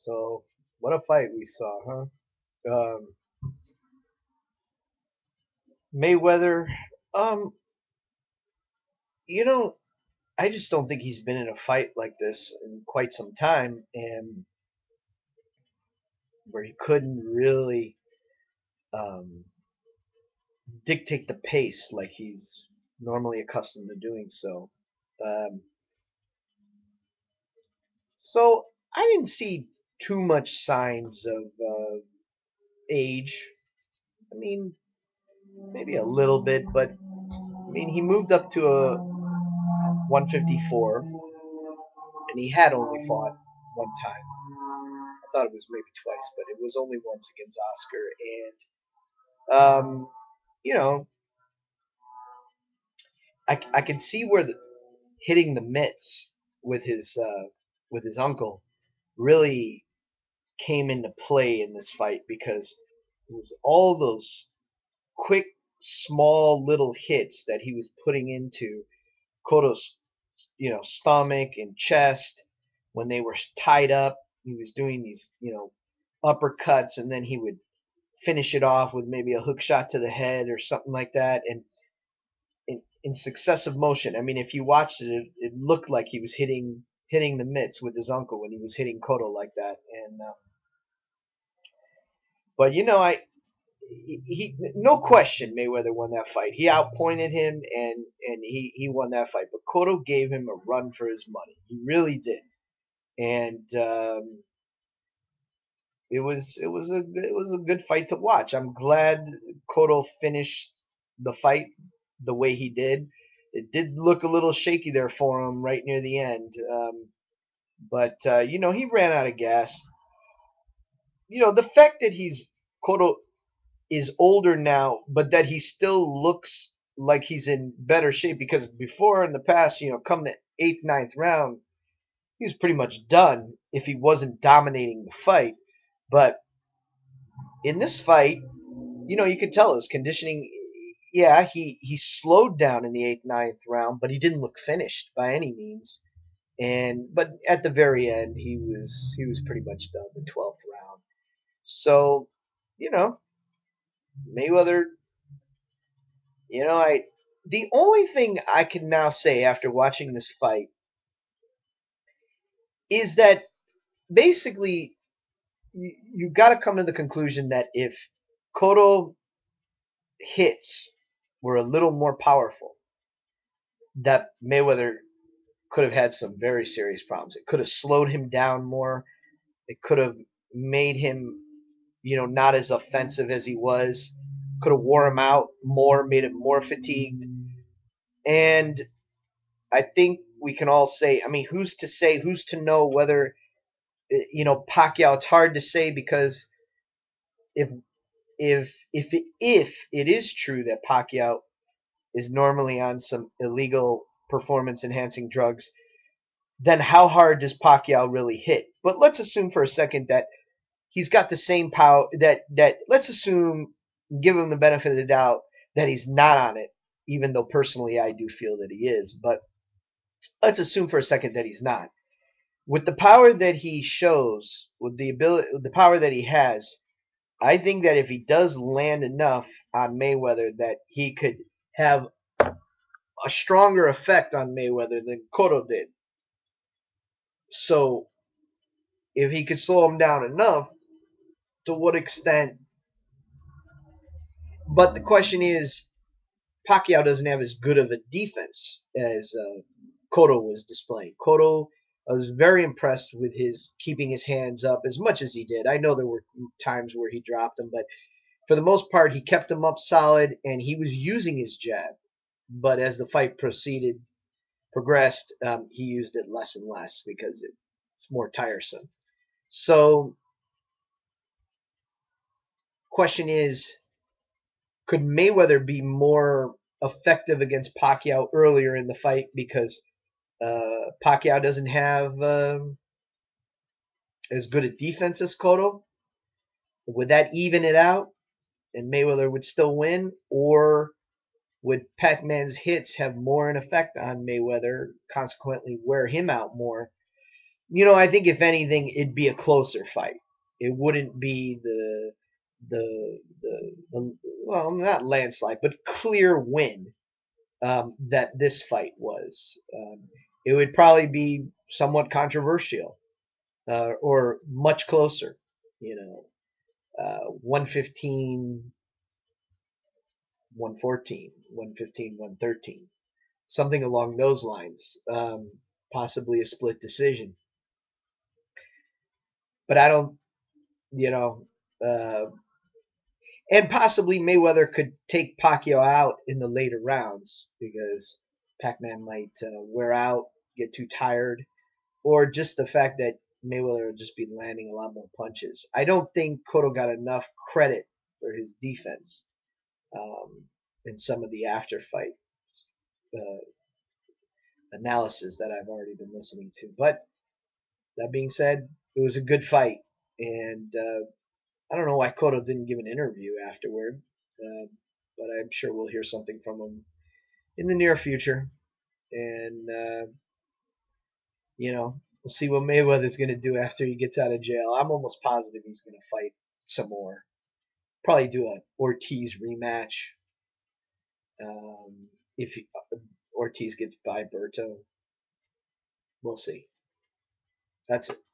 So, what a fight we saw, huh? Um, Mayweather, um, you know, I just don't think he's been in a fight like this in quite some time, and where he couldn't really um, dictate the pace like he's normally accustomed to doing so. Um, so I didn't see too much signs of age. I mean, maybe a little bit, but I mean, he moved up to a 154, and he had only fought one time. I thought it was maybe twice, but it was only once against Oscar. And you know, I can see where hitting the mitts with his uncle really came into play in this fight because it was all those quick, small little hits that he was putting into Cotto's, stomach and chest when they were tied up. He was doing these, uppercuts, and then he would finish it off with maybe a hook shot to the head or something like that, and in successive motion. I mean, if you watched it looked like he was hitting the mitts with his uncle when he was hitting Cotto like that. And but he no question Mayweather won that fight. He outpointed him and he won that fight. But Cotto gave him a run for his money. He really did. And it was a good fight to watch. I'm glad Cotto finished the fight the way he did. It did look a little shaky there for him right near the end, but he ran out of gas. The fact that he's Cotto is older now, but that he still looks like he's in better shape because before in the past, come the eighth, ninth round, he was pretty much done if he wasn't dominating the fight. But in this fight, you could tell his conditioning. Yeah, he slowed down in the eighth, ninth round, but he didn't look finished by any means. But at the very end, he was pretty much done the 12th round. So, you know, Mayweather. I the only thing I can now say after watching this fight is that basically you got to come to the conclusion that if Cotto hits were a little more powerful, that Mayweather could have had some very serious problems. It could have slowed him down more. It could have made him, not as offensive as he was. Could have wore him out more, made him more fatigued. And I think we can all say, I mean, who's to say, who's to know whether, Pacquiao, it's hard to say because if if it is true that Pacquiao is normally on some illegal performance enhancing drugs, then how hard does Pacquiao really hit? But let's assume for a second that he's got the same power that let's assume, give him the benefit of the doubt that he's not on it, even though personally I do feel that he is. But let's assume for a second that he's not. With the power that he shows, with the power that he has, I think that if he does land enough on Mayweather, that he could have a stronger effect on Mayweather than Cotto did. So if he could slow him down enough, to what extent? But the question is, Pacquiao doesn't have as good of a defense as Cotto was displaying. Cotto, I was very impressed with his keeping his hands up as much as he did. I know there were times where he dropped them, but for the most part, he kept them up solid, and he was using his jab. But as the fight progressed, he used it less and less because it's more tiresome. So, question is, could Mayweather be more effective against Pacquiao earlier in the fight because Pacquiao doesn't have as good a defense as Cotto? Would that even it out and Mayweather would still win? Or would Pac-Man's hits have more an effect on Mayweather, consequently wear him out more? I think if anything, it'd be a closer fight. It wouldn't be the well, not landslide, but clear win that this fight was. It would probably be somewhat controversial or much closer. You know, 115, 114, 115, 113, something along those lines. Possibly a split decision, but I don't. You know, uh, and possibly Mayweather could take Pacquiao out in the later rounds because Pac-Man might wear out, get too tired, or just the fact that Mayweather would just be landing a lot more punches. I don't think Cotto got enough credit for his defense um, in some of the after fight uh, analysis that I've already been listening to. But that being said, it was a good fight, and I don't know why Cotto didn't give an interview afterward, uh, but I'm sure we'll hear something from him in the near future. And we'll see what Mayweather's going to do after he gets out of jail. I'm almost positive he's going to fight some more. Probably do a Ortiz rematch if Ortiz gets by Berto. We'll see. That's it.